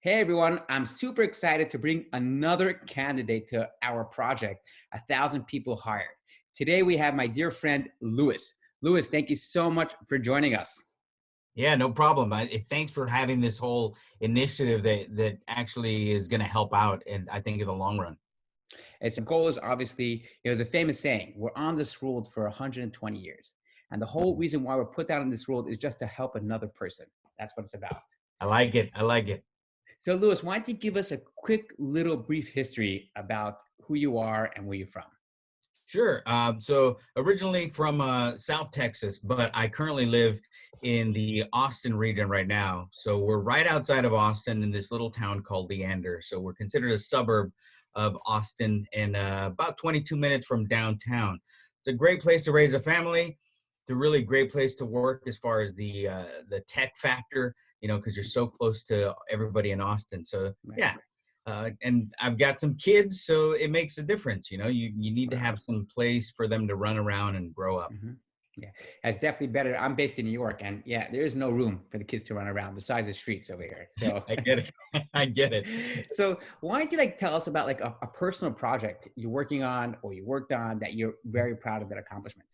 Hey everyone, I'm super excited to bring another candidate to our project, 1,000 People Hired. Today we have my dear friend, Louis. Louis, thank you so much for joining us. Yeah, no problem. Thanks for having this whole initiative that actually is going to help out, and I think in the long run. Its goal is obviously, there's a famous saying, we're on this world for 120 years. And the whole reason why we're put down in this world is just to help another person. That's what it's about. I like it. I like it. So Louis, why don't you give us a quick little brief history about who you are and where you're from? Sure. So originally from South Texas, but I currently live in the Austin region right now. So we're right outside of Austin in this little town called Leander. So we're considered a suburb of Austin and about 22 minutes from downtown. It's a great place to raise a family. It's a really great place to work as far as the tech factor, because you're so close to everybody in Austin. So Right, yeah, and I've got some kids, so it makes a difference. You need to right. have some place for them to run around and grow up. Mhm. Yeah, that's definitely better. I'm based in New York, and yeah, there is no room for the kids to run around besides the streets over here. So, I get it. I get it. so why don't you tell us about a personal project you're working on or you worked on that you're very proud of that accomplishment?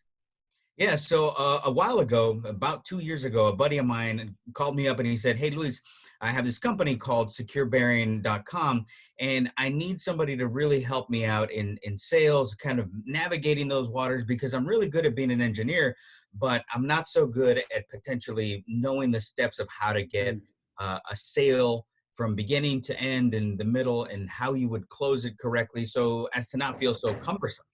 Yeah, so a while ago, about 2 years ago, a buddy of mine called me up and he said, "Hey, Luis, I have this company called securebearing.com, and I need somebody to really help me out in sales, kind of navigating those waters because I'm really good at being an engineer, but I'm not so good at potentially knowing the steps of how to get Mm, a sale from beginning to end in the middle and how you would close it correctly so as to not feel so cumbersome."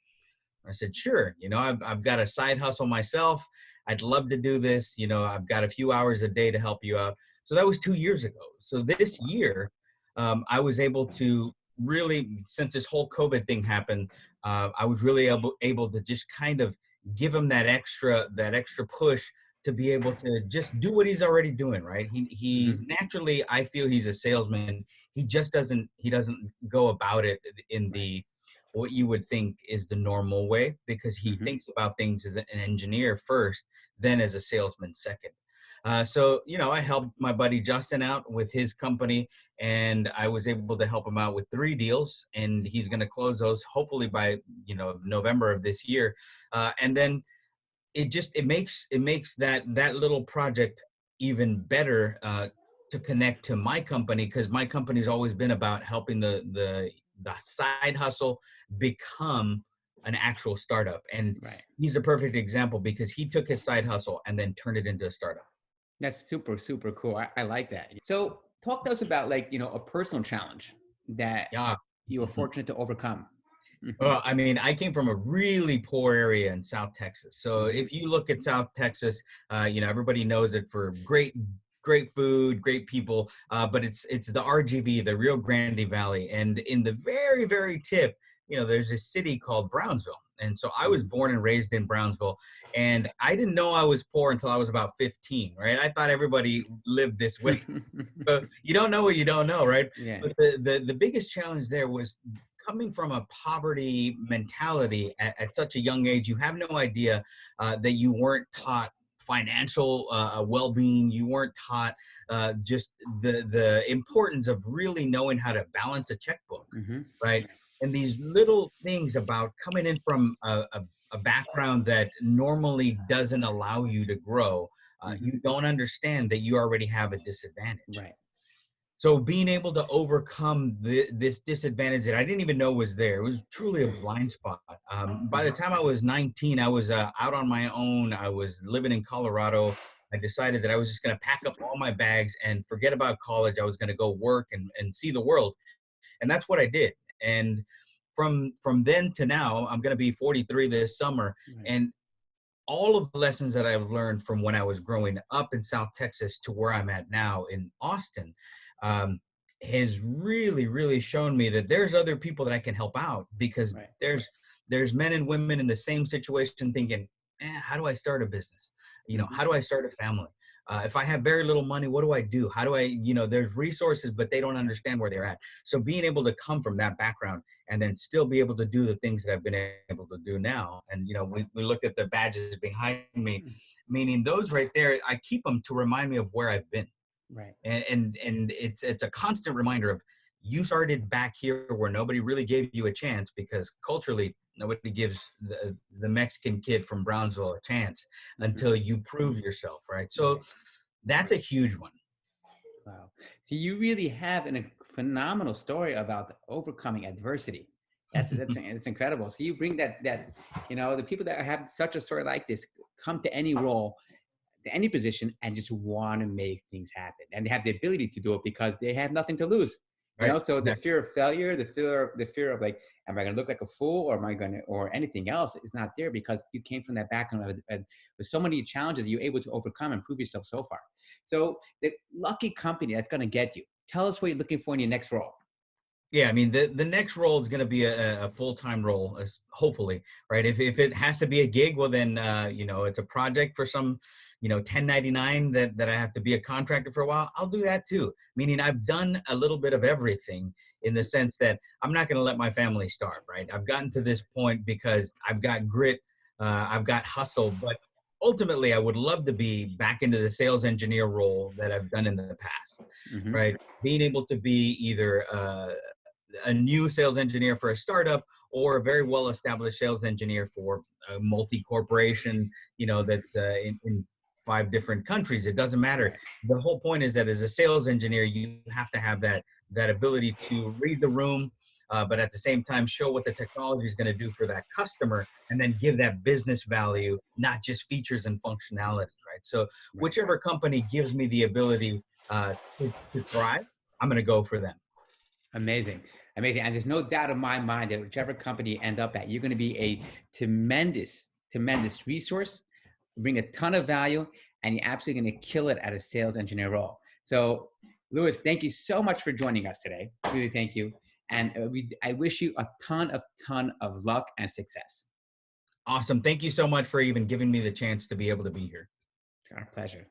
I said, sure. I've got a side hustle myself. I'd love to do this. I've got a few hours a day to help you out. So that was 2 years ago. So this year, I was able to really, since this whole COVID thing happened, I was really able to just kind of give him that extra push to be able to just do what he's already doing, right? He's mhm, naturally, I feel he's a salesman. He doesn't go about it in right. the what you would think is the normal way because he Mhm. thinks about things as an engineer first, then as a salesman second. So, I helped my buddy Justin out with his company, and I was able to help him out with 3 deals, and he's going to close those hopefully by November of this year. And then it makes that little project even better to connect to my company because my company's always been about helping the side hustle become an actual startup. And Right. he's a perfect example because he took his side hustle and then turned it into a startup. That's super, super cool. I like that. So, talk to us about a personal challenge that Yeah. you were fortunate to overcome. Mhm, Well, I mean, I came from a really poor area in South Texas. So mhm, if you look at South Texas, everybody knows it for great food, great people. But it's the RGV, the Rio Grande Valley, and in the very, very tip, there's a city called Brownsville. And so I was mhm. born and raised in Brownsville, and I didn't know I was poor until I was about 15, right? I thought everybody lived this way. So you don't know what you don't know, right? Yeah. But the biggest challenge there was coming from a poverty mentality at such a young age. You have no idea that you weren't taught financial well-being. You weren't taught just the importance of really knowing how to balance a checkbook, Mhm. right? And these little things about coming in from a background that normally doesn't allow you to grow, Mhm. you don't understand that you already have a disadvantage. Right. So being able to overcome this disadvantage that I didn't even know was there, it was truly a blind spot. By the Mhm. time I was 19, I was out on my own. I was living in Colorado. I decided that I was just going to pack up all my bags and forget about college. I was going to go work and see the world. And that's what I did. And from then to now, I'm going to be 43 this summer. Right. And all of the lessons that I've learned from when I was growing up in South Texas to where I'm at now in Austin um, has really, really shown me that there's other people that I can help out because Right. there's men and women in the same situation thinking, how do I start a business? Mhm. How do I start a family? If I have very little money, what do I do? How do I, there's resources, but they don't Right. understand where they're at. So being able to come from that background and then still be able to do the things that I've been able to do now. And, we looked at the badges behind me, Mm. meaning those right there, I keep them to remind me of where I've been. Right. And it's a constant reminder of, you started back here where nobody really gave you a chance, because culturally nobody gives the Mexican kid from Brownsville a chance Hmm. until you prove yourself, right? So Right. that's a huge one. Wow. So you really have a phenomenal story about overcoming adversity. That's incredible. So you bring that the people that have such a story like this come to any role, to any position, and just want to make things happen, and they have the ability to do it because they have nothing to lose. Right. So the Exactly. fear of failure, the fear of like, am I going to look like a fool, or am I going to, or anything else, is not there because you came from that background with so many challenges you're able to overcome and prove yourself so far. So the lucky company that's going to get you. Tell us what you're looking for in your next role. Yeah, I mean, the next role is going to be a full-time role, as hopefully, right? If it has to be a gig, well then, it's a project for some, 1099 that I have to be a contractor for a while. I'll do that too. Meaning I've done a little bit of everything, in the sense that I'm not going to let my family starve, right? I've gotten to this point because I've got grit, I've got hustle, but ultimately I would love to be back into the sales engineer role that I've done in the past, Hmm. right? Being able to be either a new sales engineer for a startup, or a very well established sales engineer for a multi corporation, that's in 5 different countries. It doesn't matter. Right. The whole point is that as a sales engineer, you have to have that ability to read the room, but at the same time show what the technology is going to do for that customer, and then give that business value, not just features and functionality, right? So Right. whichever company gives me the ability to thrive, I'm going to go for them. Amazing. Amazing. And there's no doubt in my mind that whichever company you end up at, you're going to be a tremendous, tremendous resource, bring a ton of value, and you're absolutely going to kill it at a sales engineer role. So, Louis, thank you so much for joining us today. Really, thank you. And I wish you a ton of luck and success. Awesome. Thank you so much for even giving me the chance to be able to be here. Our pleasure.